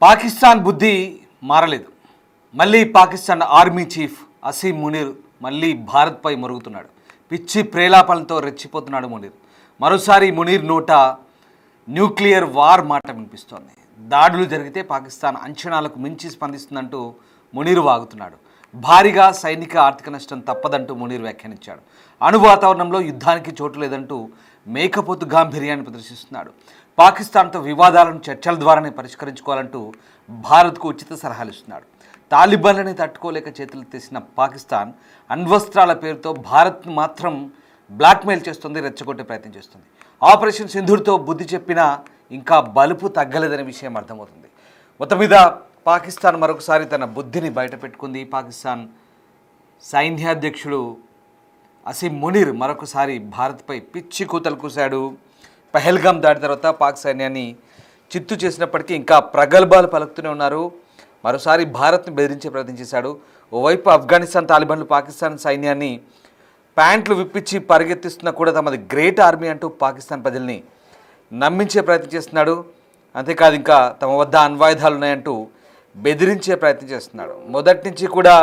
పాకిస్తాన్ బుద్ధి మారలేదు. మళ్ళీ పాకిస్తాన్ ఆర్మీ చీఫ్ అసీం మునీర్ మళ్ళీ భారత్పై మరుగుతున్నాడు. పిచ్చి ప్రేలాపనలతో రెచ్చిపోతున్నాడు మునీర్. మరోసారి మునీర్ నోట న్యూక్లియర్ వార్ మాట వినిపిస్తోంది. దాడులు జరిగితే పాకిస్తాన్ అంచనాలకు మించి స్పందిస్తుందంటూ మునీర్ వాగుతున్నాడు. భారీగా సైనిక ఆర్థిక నష్టం తప్పదంటూ మునీర్ వ్యాఖ్యానించాడు. అణు వాతావరణంలో యుద్ధానికి చోటు లేదంటూ మేకపోతు గాంభీర్యాన్ని ప్రదర్శిస్తున్నాడు. పాకిస్తాన్తో వివాదాలను చర్చల ద్వారానే పరిష్కరించుకోవాలంటూ భారత్కు ఉచిత సలహాలు ఇస్తున్నాడు. తాలిబాన్లని తట్టుకోలేక చేతులు తెసిన పాకిస్తాన్ అణ్వస్త్రాల పేరుతో భారత్ను మాత్రం బ్లాక్మెయిల్ చేస్తుంది, రెచ్చగొట్టే ప్రయత్నం చేస్తుంది. ఆపరేషన్ సింధూర్తో బుద్ధి చెప్పినా ఇంకా బలుపు తగ్గలేదనే విషయం అర్థమవుతుంది. మొత్తం మీద పాకిస్తాన్ మరొకసారి తన బుద్ధిని బయటపెట్టుకుంది. పాకిస్తాన్ సైన్యాధ్యక్షుడు అసీం మునీర్ మరొకసారి భారత్పై పిచ్చి కూతలు కూశాడు. పహల్గామ్ దాడి తర్వాత పాక్ సైన్యాన్ని చిత్తు చేసినప్పటికీ ఇంకా ప్రగల్భాలు పలుకుతూనే ఉన్నారు. మరోసారి భారత్ను బెదిరించే ప్రయత్నం చేశాడు. ఓవైపు ఆఫ్ఘనిస్తాన్ తాలిబాన్లు పాకిస్తాన్ సైన్యాన్ని ప్యాంట్లు విప్పించి పరిగెత్తిస్తున్నా కూడా తమది గ్రేట్ ఆర్మీ అంటూ పాకిస్తాన్ ప్రజల్ని నమ్మించే ప్రయత్నం చేస్తున్నాడు. అంతేకాదు ఇంకా తమ వద్ద అణ్వాయుధాలు ఉన్నాయంటూ బెదిరించే ప్రయత్నం చేస్తున్నాడు. మొదటి నుంచి కూడా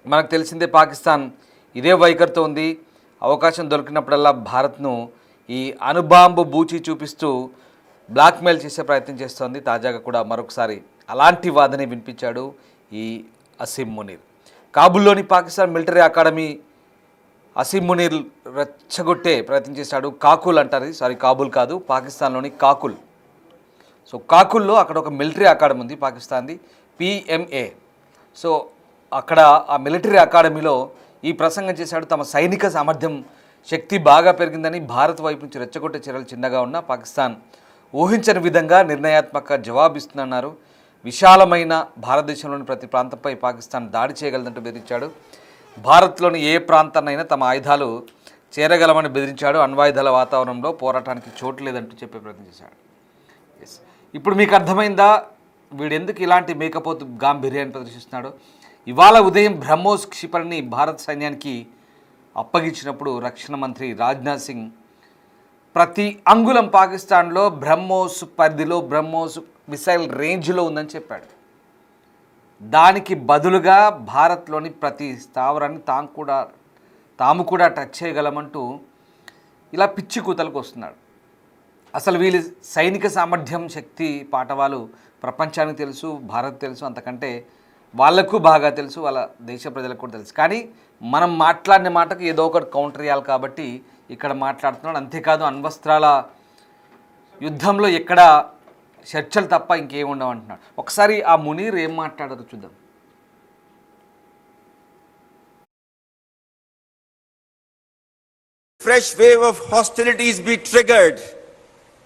మనకు తెలిసిందే పాకిస్తాన్ ఇదే వైఖరితో ఉంది. అవకాశం దొరికినప్పుడల్లా భారత్ను ఈ అణుబాంబు బూచి చూపిస్తూ బ్లాక్మెయిల్ చేసే ప్రయత్నం చేస్తోంది. తాజాగా కూడా మరొకసారి అలాంటి వాదనే వినిపించాడు ఈ అసీం మునీర్. కాబుల్లోని పాకిస్తాన్ మిలిటరీ అకాడమీ అసీం మునీర్ రెచ్చగొట్టే ప్రయత్నం చేశాడు. కాకుల్ అంటారు, కాబుల్ కాదు, పాకిస్తాన్లోని కాకుల్. సో కాకుల్లో అక్కడ ఒక మిలిటరీ అకాడమీ ఉంది పాకిస్తాన్ది, PMA. సో అక్కడ ఆ మిలిటరీ అకాడమీలో ఈ ప్రసంగం చేశాడు. తమ సైనిక సామర్థ్యం శక్తి బాగా పెరిగిందని భారత్ వైపు నుంచి రెచ్చగొట్టే చర్యలు చిన్నగా ఉన్న పాకిస్తాన్ ఊహించని విధంగా నిర్ణయాత్మక జవాబిస్తుందన్నారు. విశాలమైన భారతదేశంలోని ప్రతి ప్రాంతంపై పాకిస్తాన్ దాడి చేయగలదంటూ బెదిరించాడు. భారత్లోని ఏ ప్రాంతాన్నైనా తమ ఆయుధాలు చేరగలమని బెదిరించాడు. అణ్వాయుధాల వాతావరణంలో పోరాటానికి చోటు లేదంటూ చెప్పే ప్రయత్నం చేశాడు. ఇప్పుడు మీకు అర్థమైందా వీడెందుకు ఇలాంటి మేకపోతు గాంభీర్యాన్ని ప్రదర్శిస్తున్నాడు? ఇవాళ ఉదయం బ్రహ్మోస్ క్షిపణిని భారత సైన్యానికి అప్పగించినప్పుడు రక్షణ మంత్రి రాజ్నాథ్ సింగ్ ప్రతి అంగుళం పాకిస్తాన్లో బ్రహ్మోస్ పరిధిలో, బ్రహ్మోస్ మిసైల్ రేంజ్లో ఉందని చెప్పాడు. దానికి బదులుగా భారత్లోని ప్రతి స్థావరాన్ని తాము కూడా టచ్ చేయగలమంటూ ఇలా పిచ్చి కూతలకు వస్తున్నాడు. అసలు వీళ్ళ సైనిక సామర్థ్యం, శక్తి పాఠవాలు ప్రపంచానికి తెలుసు, భారత్ తెలుసు, అంతకంటే వాళ్లకు బాగా తెలుసు, వాళ్ళ దేశ ప్రజలకు కూడా తెలుసు. కానీ మనం మాట్లాడిన మాటకు ఏదో ఒకటి కౌంటర్ ఇవ్వాలి కాబట్టి ఇక్కడ మాట్లాడుతున్నాడు. అంతేకాదు అణ్వస్త్రాల యుద్ధంలో ఎక్కడ చర్చలు తప్ప ఇంకేం ఉండవు అంటున్నాడు. ఒకసారి ఆ మునీర్ ఏం మాట్లాడారో చూద్దాం. Fresh wave of hostilities be triggered,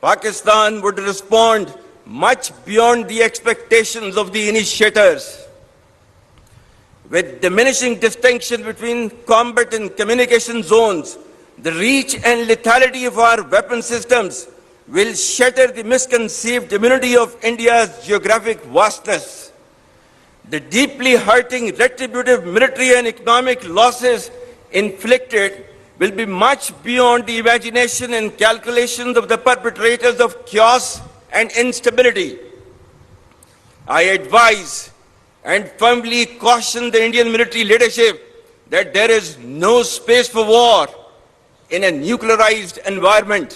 Pakistan would respond much beyond the expectations of the initiators. With diminishing distinction between combat and communication zones, the reach and lethality of our weapon systems will shatter the misconceived immunity of India's geographic vastness. The deeply hurting retributive military and economic losses inflicted will be much beyond the imagination and calculations of the perpetrators of chaos and instability. I advise and firmly caution the Indian military leadership that there is no space for war in a nuclearized environment.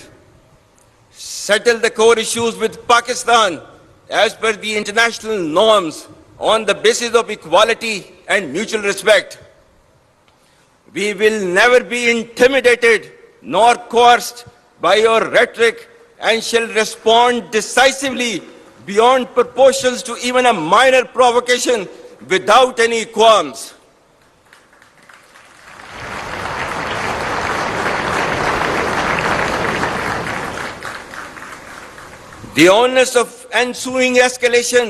Settle the core issues with Pakistan as per the international norms on the basis of equality and mutual respect. We will never be intimidated nor coerced by your rhetoric and shall respond decisively beyond proportions to even a minor provocation without any qualms. The onus of ensuing escalation,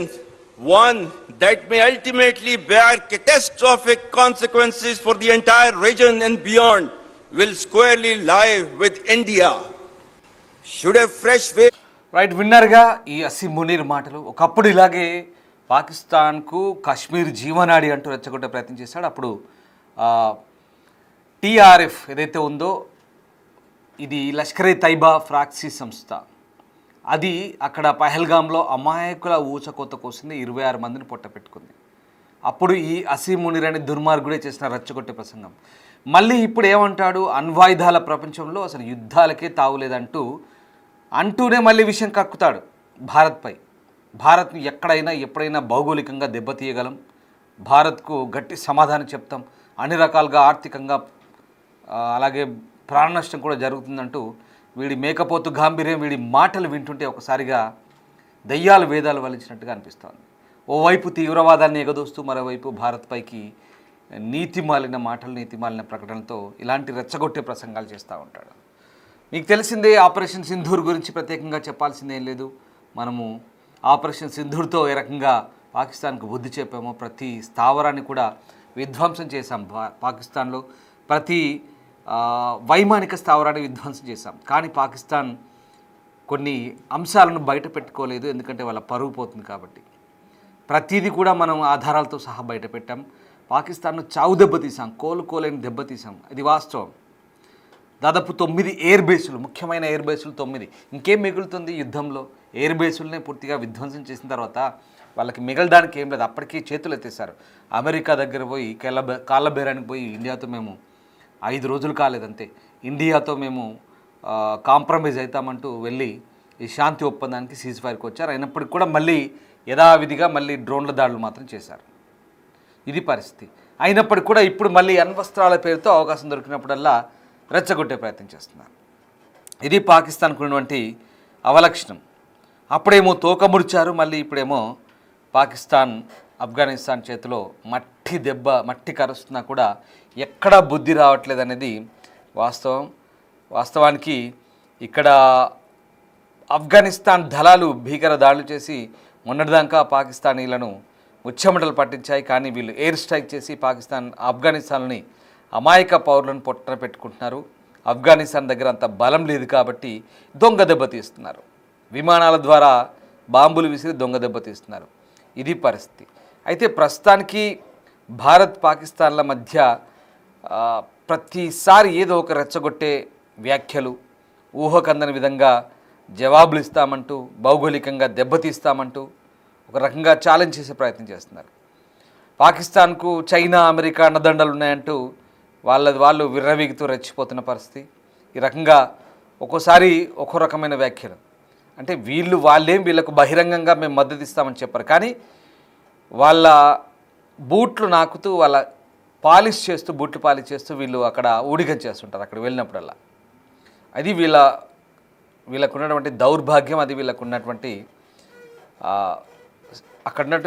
one that may ultimately bear catastrophic consequences for the entire region and beyond, will squarely lie with India. Should a fresh wave... right, విన్నర్గా ఈ అసీం మునీర్ మాటలు. ఒకప్పుడు ఇలాగే పాకిస్తాన్కు కాశ్మీర్ జీవనాడి అంటూ రెచ్చగొట్టే ప్రయత్నం చేశాడు. అప్పుడు TRF ఏదైతే ఉందో ఇది లష్కరే తైబా ఫ్రాక్సీ సంస్థ. అది అక్కడ పహల్గామ్లో అమాయకుల ఊచకోత కోసింది, 26 మందిని పొట్టపెట్టుకుంది. అప్పుడు ఈ అసీం మునీర్ అనే దుర్మార్గుడే చేసిన రెచ్చగొట్టే ప్రసంగం. మళ్ళీ ఇప్పుడు ఏమంటాడు, అణ్వాయుధాల ప్రపంచంలో అసలు యుద్ధాలకే అంటూనే మళ్ళీ విషయం కక్కుతాడు భారత్పై. భారత్ని ఎక్కడైనా ఎప్పుడైనా భౌగోళికంగా దెబ్బతీయగలం, భారత్కు గట్టి సమాధానం చెప్తాం, అన్ని రకాలుగా ఆర్థికంగా అలాగే ప్రాణ నష్టం కూడా జరుగుతుందంటూ వీడి మేకపోతు గాంభీర్యం, వీడి మాటలు వింటుంటే ఒకసారిగా దయ్యాలు వేదాలు వలించినట్టుగా అనిపిస్తోంది. ఓవైపు తీవ్రవాదాన్ని ఎగదోస్తూ మరోవైపు భారత్పైకి నీతిమాలిన మాటలు, నీతిమాలిన ప్రకటనలతో ఇలాంటి రెచ్చగొట్టే ప్రసంగాలు చేస్తూ ఉంటాడు. మీకు తెలిసిందే ఆపరేషన్ సింధూర్ గురించి ప్రత్యేకంగా చెప్పాల్సిందేం లేదు. మనము ఆపరేషన్ సింధూర్తో ఏ రకంగా పాకిస్తాన్కు బుద్ధి చెప్పామో, ప్రతి స్థావరాన్ని కూడా విధ్వంసం చేశాం. పాకిస్తాన్లో ప్రతి వైమానిక స్థావరాన్ని విధ్వంసం చేశాం. కానీ పాకిస్తాన్ కొన్ని అంశాలను బయట పెట్టుకోలేదు, ఎందుకంటే వాళ్ళ పరుగు పోతుంది కాబట్టి. ప్రతిదీ కూడా మనం ఆధారాలతో సహా బయట పెట్టాం. పాకిస్తాన్ను చావు దెబ్బతీసాం, కోలుకోలేని దెబ్బతీసాం, ఇది వాస్తవం. దాదాపు 9 ఎయిర్ బేసులు, ముఖ్యమైన ఎయిర్ బేసులు 9. ఇంకేం మిగులుతుంది యుద్ధంలో? ఎయిర్ బేసులనే పూర్తిగా విధ్వంసం చేసిన తర్వాత వాళ్ళకి మిగలడానికి ఏం లేదు. అప్పటికీ చేతులు ఎత్తేసారు. అమెరికా దగ్గర పోయి కాళ్ళబేరానికి పోయి ఇండియాతో మేము 5 రోజులు కాలేదంతే, ఇండియాతో మేము కాంప్రమైజ్ అవుతామంటూ వెళ్ళి ఈ శాంతి ఒప్పందానికి సీజ్ ఫైర్కి వచ్చారు. అయినప్పటికీ కూడా మళ్ళీ యథావిధిగా మళ్ళీ డ్రోన్ల దాడులు మాత్రం చేశారు. ఇది పరిస్థితి. అయినప్పటికీ కూడా ఇప్పుడు మళ్ళీ అణ్వస్త్రాల పేరుతో అవకాశం దొరికినప్పుడల్లా రెచ్చగొట్టే ప్రయత్నం చేస్తున్నారు. ఇది పాకిస్తాన్కు ఉన్నటువంటి అవలక్షణం. అప్పుడేమో తోక ముడిచారు, మళ్ళీ ఇప్పుడేమో పాకిస్తాన్ ఆఫ్ఘనిస్తాన్ చేతిలో మట్టి కరుస్తున్నా కూడా ఎక్కడా బుద్ధి రావట్లేదు అనేది వాస్తవానికి ఇక్కడ ఆఫ్ఘనిస్తాన్ దళాలు భీకర దాడులు చేసి మొన్నటిదాకా పాకిస్తానీలను ముచ్చెమటలు పట్టించాయి. కానీ వీళ్ళు ఎయిర్ స్ట్రైక్ చేసి ఆఫ్ఘనిస్తాన్ని అమాయక పౌరులను పొట్టన పెట్టుకుంటున్నారు. ఆఫ్ఘనిస్తాన్ దగ్గర అంత బలం లేదు కాబట్టి దొంగ దెబ్బతీస్తున్నారు. విమానాల ద్వారా బాంబులు విసిరి దొంగ దెబ్బతీస్తున్నారు. ఇది పరిస్థితి. అయితే ప్రస్తుతానికి భారత్ పాకిస్తాన్ల మధ్య ప్రతిసారి ఏదో ఒక రెచ్చగొట్టే వ్యాఖ్యలు, ఊహకందని విధంగా జవాబులు ఇస్తామంటూ, భౌగోళికంగా దెబ్బతీస్తామంటూ ఒక రకంగా ఛాలెంజ్ చేసే ప్రయత్నం చేస్తున్నారు. పాకిస్తాన్కు చైనా, అమెరికా అన్నదండలు ఉన్నాయంటూ వాళ్ళు విర్రవీగుతూ రెచ్చిపోతున్న పరిస్థితి. ఈ రకంగా ఒక్కోసారి ఒక్కో రకమైన వ్యాఖ్యలు. అంటే వీళ్ళకు బహిరంగంగా మేము మద్దతు ఇస్తామని చెప్పారు, కానీ వాళ్ళ బూట్లు నాకుతూ వాళ్ళ బూట్లు పాలిష్ చేస్తూ వీళ్ళు అక్కడ ఊడిగం చేస్తుంటారు అక్కడ వెళ్ళినప్పుడల్లా. అది వీళ్ళకున్నటువంటి దౌర్భాగ్యం, అది వీళ్ళకున్నటువంటి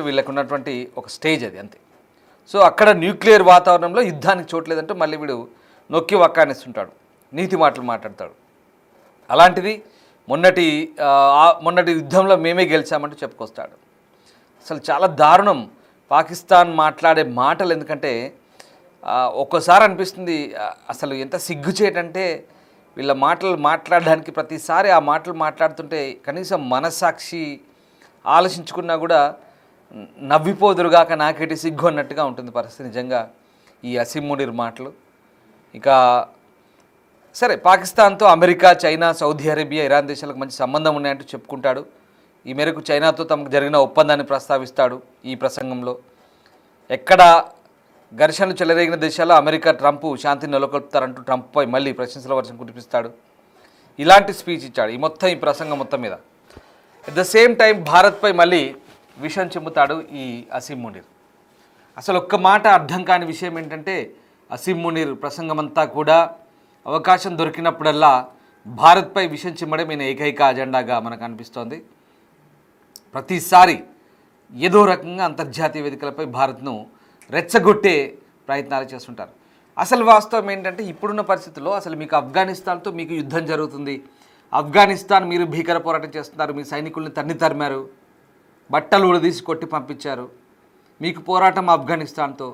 వీళ్ళకున్నటువంటి ఒక స్టేజ్ అది, అంతే. సో అక్కడ న్యూక్లియర్ వాతావరణంలో యుద్ధానికి చోట్లేదంటూ మళ్ళీ వీడు నొక్కి వక్కానిస్తుంటాడు, నీతి మాటలు మాట్లాడతాడు. అలాంటిది మొన్నటి యుద్ధంలో మేమే గెలిచామంటూ చెప్పుకొస్తాడు. అసలు చాలా దారుణం పాకిస్తాన్ మాట్లాడే మాటలు. ఎందుకంటే ఒక్కోసారి అనిపిస్తుంది అసలు ఎంత సిగ్గుచేటంటే వీళ్ళ మాటలు మాట్లాడడానికి ప్రతిసారి ఆ మాటలు మాట్లాడుతుంటే కనీసం మనస్సాక్షి ఆలోచించుకున్నా కూడా నవ్విపోదురుగాక నాకేటి సిగ్గు అన్నట్టుగా ఉంటుంది పరిస్థితి. నిజంగా ఈ అసీం మునీర్ మాటలు. ఇక సరే, పాకిస్తాన్తో America, China, Saudi Arabia, Iran దేశాలకు మంచి సంబంధం ఉన్నాయంటూ చెప్పుకుంటాడు. ఈ మేరకు చైనాతో తమకు జరిగిన ఒప్పందాన్ని ప్రస్తావిస్తాడు ఈ ప్రసంగంలో. ఎక్కడ ఘర్షణలు చెలరేగిన దేశాల్లో అమెరికా, ట్రంప్ శాంతిని నెలకొల్పుతారంటూ ట్రంప్పై మళ్ళీ ప్రశంసల వర్షం కురిపిస్తాడు. ఇలాంటి స్పీచ్ ఇచ్చాడు ఈ ప్రసంగం మొత్తం మీద. ఎట్ ద సేమ్ టైం భారత్పై మళ్ళీ విషయం చెబుతాడు ఈ అసీం మునీర్. అసలు ఒక్క మాట అర్థం కాని విషయం ఏంటంటే, అసీం మునీర్ ప్రసంగమంతా కూడా అవకాశం దొరికినప్పుడల్లా భారత్పై విషయం చిమ్మడం ఈయన ఏకైక అజెండాగా మనకు అనిపిస్తోంది. ప్రతిసారి ఏదో రకంగా అంతర్జాతీయ వేదికలపై భారత్ను రెచ్చగొట్టే ప్రయత్నాలు చేస్తుంటారు. అసలు వాస్తవం ఏంటంటే, ఇప్పుడున్న పరిస్థితుల్లో అసలు మీకు ఆఫ్ఘనిస్తాన్తో మీకు యుద్ధం జరుగుతుంది. ఆఫ్ఘనిస్తాన్ మీరు భీకర పోరాటం చేస్తున్నారు, మీ సైనికుల్ని తరిమారు, బట్టలు ఉడదీసి కొట్టి పంపించారు. మీకు పోరాటం ఆఫ్ఘనిస్తాన్తో,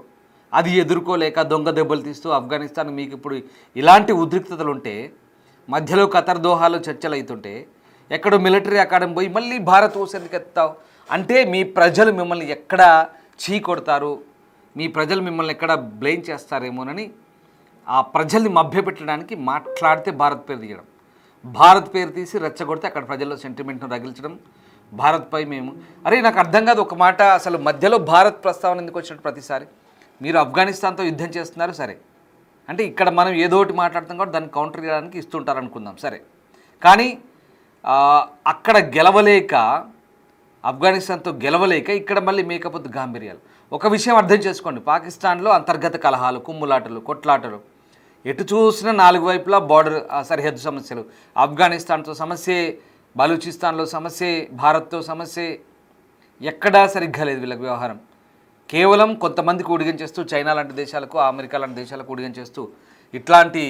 అది ఎదుర్కోలేక దొంగ దెబ్బలు తీస్తూ ఆఫ్ఘనిస్తాన్ మీకు ఇప్పుడు ఇలాంటి ఉద్రిక్తతలు ఉంటే, మధ్యలో ఖతర్ దోహాలో చర్చలు అవుతుంటే, ఎక్కడో మిలిటరీ అకాడమీ పోయి మళ్ళీ భారత్ ఊసేందుకు ఎత్తావు అంటే మీ ప్రజలు మిమ్మల్ని ఎక్కడ కొడతారు, మీ ప్రజలు మిమ్మల్ని ఎక్కడ బ్లేమ్ చేస్తారేమోనని ఆ ప్రజల్ని మభ్యపెట్టడానికి మాట్లాడితే భారత్ పేరు తీయడం, భారత్ పేరు తీసి రెచ్చగొడితే అక్కడ ప్రజల్లో సెంటిమెంట్ను రగిల్చడం, భారత్పై మేము అరే నాకు అర్థం కాదు ఒక మాట, అసలు మధ్యలో భారత్ ప్రస్తావన ఎందుకు వచ్చినట్టు ప్రతిసారి మీరు ఆఫ్ఘనిస్తాన్తో యుద్ధం చేస్తున్నారు సరే, అంటే ఇక్కడ మనం ఏదో ఒకటి మాట్లాడుతాం కాబట్టి దాన్ని కౌంటర్ చేయడానికి ఇస్తుంటారు అనుకుందాం సరే, కానీ అక్కడ గెలవలేక ఆఫ్ఘనిస్తాన్తో గెలవలేక ఇక్కడ మళ్ళీ మేకపోతు గాంభీర్యాలు. ఒక విషయం అర్థం చేసుకోండి, పాకిస్తాన్లో అంతర్గత కలహాలు, కుమ్ములాటలు, కొట్లాటలు, ఎటు చూసినా నాలుగు వైపులా బార్డర్ సరిహద్దు సమస్యలు, ఆఫ్ఘనిస్తాన్తో సమస్యే, బలూచిస్తాన్లో సమస్యే, భారత్తో సమస్యే, ఎక్కడా సరిగ్గా లేదు వీళ్ళకి వ్యవహారం. కేవలం కొంతమందికి ఉడిగించేస్తూ చైనా లాంటి దేశాలకు, అమెరికా లాంటి దేశాలకు ఉడిగించేస్తూ ఇట్లాంటి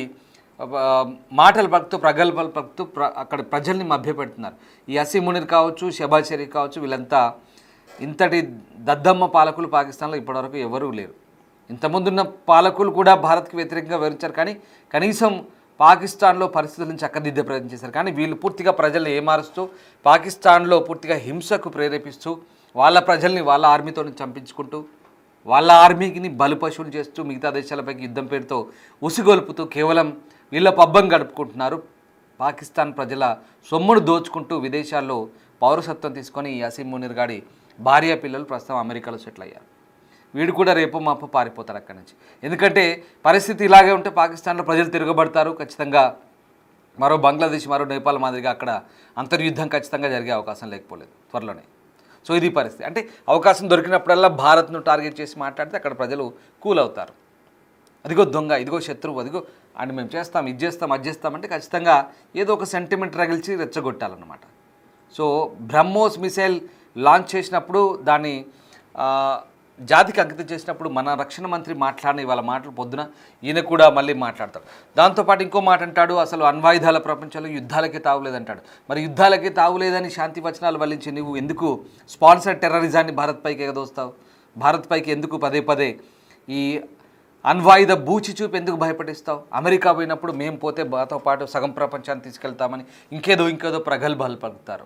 మాటలు పలుకుతూ, ప్రగల్భాలు పలుకుతూ అక్కడ ప్రజల్ని మభ్యపెడుతున్నారు. ఈ అసీం మునీర్ కావచ్చు, షెహబాజ్ షరీఫ్ కావచ్చు, వీళ్ళంతా ఇంతటి దద్దమ్మ పాలకులు పాకిస్తాన్లో ఇప్పటివరకు ఎవరూ లేరు. ఇంతకుముందున్న పాలకులు కూడా భారత్కి వ్యతిరేకంగా వివరించారు, కానీ కనీసం పాకిస్తాన్లో పరిస్థితులను చక్కదిద్దే ప్రయత్నం చేశారు. కానీ వీళ్ళు పూర్తిగా ప్రజల్ని ఏమారుస్తూ, పాకిస్తాన్లో పూర్తిగా హింసకు ప్రేరేపిస్తూ, వాళ్ళ ప్రజల్ని వాళ్ళ ఆర్మీతో చంపించుకుంటూ, వాళ్ళ ఆర్మీకి బలిపశువులు చేస్తూ, మిగతా దేశాలపైకి యుద్ధం పేరుతో ఉసిగొల్పుతూ కేవలం వీళ్ళ పబ్బం గడుపుకుంటున్నారు. పాకిస్తాన్ ప్రజల సొమ్మును దోచుకుంటూ విదేశాల్లో పౌరసత్వం తీసుకొని ఈ అసీం మునీర్ గాడి భార్య పిల్లలు ప్రస్తుతం అమెరికాలో సెటిల్ అయ్యారు. వీడు కూడా రేపు మాప పారిపోతారు అక్కడి నుంచి. ఎందుకంటే పరిస్థితి ఇలాగే ఉంటే పాకిస్తాన్లో ప్రజలు తిరగబడతారు, ఖచ్చితంగా మరో బంగ్లాదేశ్, మరో నేపాల్ మాదిరిగా అక్కడ అంతర్యుద్ధం ఖచ్చితంగా జరిగే అవకాశం లేకపోలేదు త్వరలోనే. సో ఇది పరిస్థితి. అంటే అవకాశం దొరికినప్పుడల్లా భారత్ను టార్గెట్ చేసి మాట్లాడితే అక్కడ ప్రజలు కూల్ అవుతారు. అదిగో దొంగ, ఇదిగో శత్రువు, అదిగో అండ్ మేము చేస్తాం, ఇది చేస్తాం, అది చేస్తామంటే ఖచ్చితంగా ఏదో ఒక సెంటిమెంట్ రగిల్చి రెచ్చగొట్టాలన్నమాట. సో బ్రహ్మోస్ మిసైల్ లాంచ్ చేసినప్పుడు, దాన్ని జాతికి అంకితం చేసినప్పుడు మన రక్షణ మంత్రి మాట్లాడిన ఇవాళ మాటలు పొద్దున ఈయన కూడా మళ్ళీ మాట్లాడతాడు. దాంతోపాటు ఇంకో మాట అంటాడు, అసలు అణ్వాయుధాల ప్రపంచంలో యుద్ధాలకే తావులేదంటాడు. మరి యుద్ధాలకే తావులేదని శాంతి వచనాలు వల్లించి నువ్వు ఎందుకు స్పాన్సర్ టెర్రరిజాన్ని భారత్పైకి ఎగదోస్తావు? భారత్పైకి ఎందుకు పదే పదే ఈ అణ్వాయుధ బూచి చూపి ఎందుకు భయపడిస్తావు? అమెరికా పోయినప్పుడు మేము పోతే మాతో పాటు సగం ప్రపంచాన్ని తీసుకెళ్తామని ఇంకేదో ప్రగల్భాలు పలుకుతారు.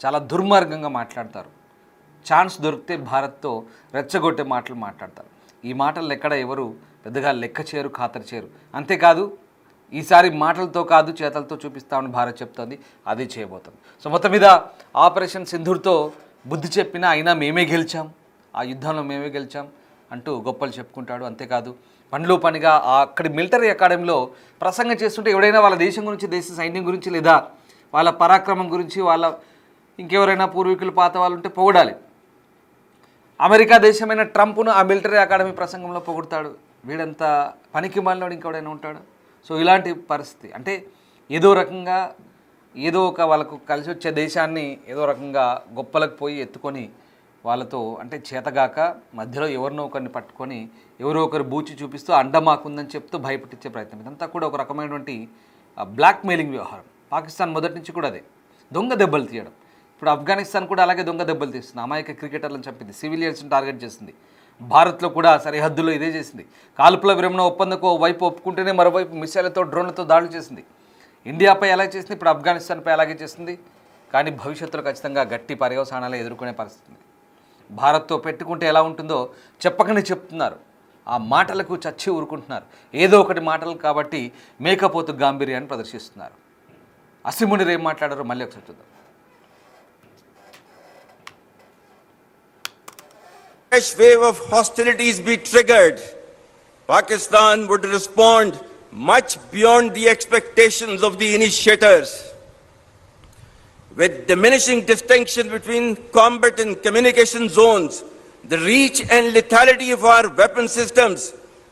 చాలా దుర్మార్గంగా మాట్లాడతారు. ఛాన్స్ దొరికితే భారత్తో రెచ్చగొట్టే మాటలు మాట్లాడతారు. ఈ మాటలు ఎక్కడ ఎవరు పెద్దగా లెక్క చేయరు, ఖాతరు చేయరు. అంతేకాదు ఈసారి మాటలతో కాదు చేతలతో చూపిస్తామని భారత్ చెప్తోంది, అది చేయబోతుంది. సో మొత్తం మీద ఆపరేషన్ సింధూర్తో బుద్ధి చెప్పినా అయినా మేమే గెలిచాం, ఆ యుద్ధంలో మేమే గెలిచాం అంటూ గొప్పలు చెప్పుకుంటాడు. అంతేకాదు పనిలో పనిగా అక్కడి మిలిటరీ అకాడమీలో ప్రసంగం చేస్తుంటే ఎవడైనా వాళ్ళ దేశం గురించి, దేశ సైన్యం గురించి, లేదా వాళ్ళ పరాక్రమం గురించి, వాళ్ళ ఇంకెవరైనా పూర్వీకులు పాత వాళ్ళు ఉంటే పొగడాలి. అమెరికా దేశమైన ట్రంప్ను ఆ మిలిటరీ అకాడమీ ప్రసంగంలో పొగుడతాడు. వీడంతా పనికి మాలినోడు ఇంకెవడైనా ఉంటాడు. సో ఇలాంటి పరిస్థితి, అంటే ఏదో రకంగా ఏదో ఒక వాళ్ళకు కలిసి వచ్చే దేశాన్ని ఏదో రకంగా గొప్పలకు పోయి ఎత్తుకొని వాళ్ళతో, అంటే చేతగాక మధ్యలో ఎవరినో ఒకరిని పట్టుకొని ఎవరో ఒకరు బూచి చూపిస్తూ అండమాకుందని చెప్తూ భయపెట్టించే ప్రయత్నం. ఇదంతా కూడా ఒక రకమైనటువంటి బ్లాక్ మెయిలింగ్ వ్యవహారం. పాకిస్తాన్ మొదటి నుంచి కూడా అదే దొంగ దెబ్బలు తీయడం. ఇప్పుడు ఆఫ్ఘనిస్తాన్ కూడా అలాగే దొంగ దెబ్బలు తీస్తుంది. అమాయక క్రికెటర్లను చంపింది, సివిలియన్స్ని టార్గెట్ చేసింది. భారత్లో కూడా సరిహద్దులో ఇదే చేసింది. కాల్పుల విరమణ ఒప్పందకు వైపు ఒప్పుకుంటేనే మరోవైపు మిసైళ్లతో, డ్రోన్లతో దాడులు చేసింది. ఇండియాపై ఎలా చేసింది, ఇప్పుడు ఆఫ్ఘనిస్తాన్పై అలాగే చేసింది. కానీ భవిష్యత్తులో ఖచ్చితంగా గట్టి పర్యవసానాలు ఎదుర్కొనే పరిస్థితి. భారత్తో పెట్టుకుంటే ఎలా ఉంటుందో చెప్పకనే చెప్తున్నారు. ఆ మాటలకు చచ్చి ఊరుకుంటున్నారు. ఏదో ఒకటి మాటలు కాబట్టి మేకపోతు గాంభీర్యాన్ని ప్రదర్శిస్తున్నారు. అసీం మునీర్ ఏం మాట్లాడారో మళ్ళీ ఒకసారి చూద్దాం. Fresh wave of hostilities be triggered, Pakistan would respond much beyond the expectations of the initiators. With diminishing distinction between combat and communication zones, the reach and lethality of our weapon systems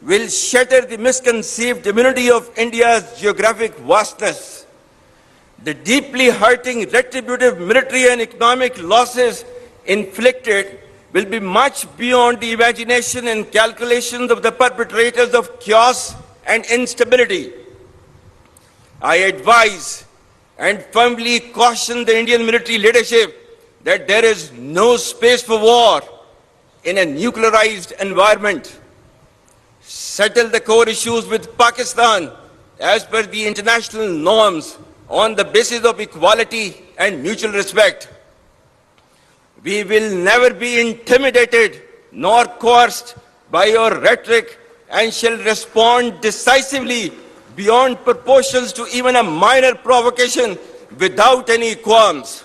will shatter the misconceived immunity of India's geographic vastness. The deeply hurting retributive military and economic losses inflicted will be much beyond the imagination and calculations of the perpetrators of chaos and instability. I advise and firmly caution the Indian military leadership that there is no space for war in a nuclearized environment. Settle the core issues with Pakistan as per the international norms on the basis of equality and mutual respect. We will never be intimidated nor coerced by your rhetoric and shall respond decisively beyond proportions to even a minor provocation without any qualms.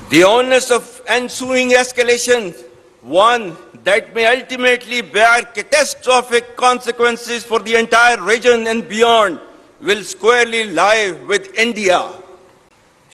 The onus of ensuing escalation, one that may ultimately bear catastrophic consequences for the entire region and beyond, will squarely lie with India.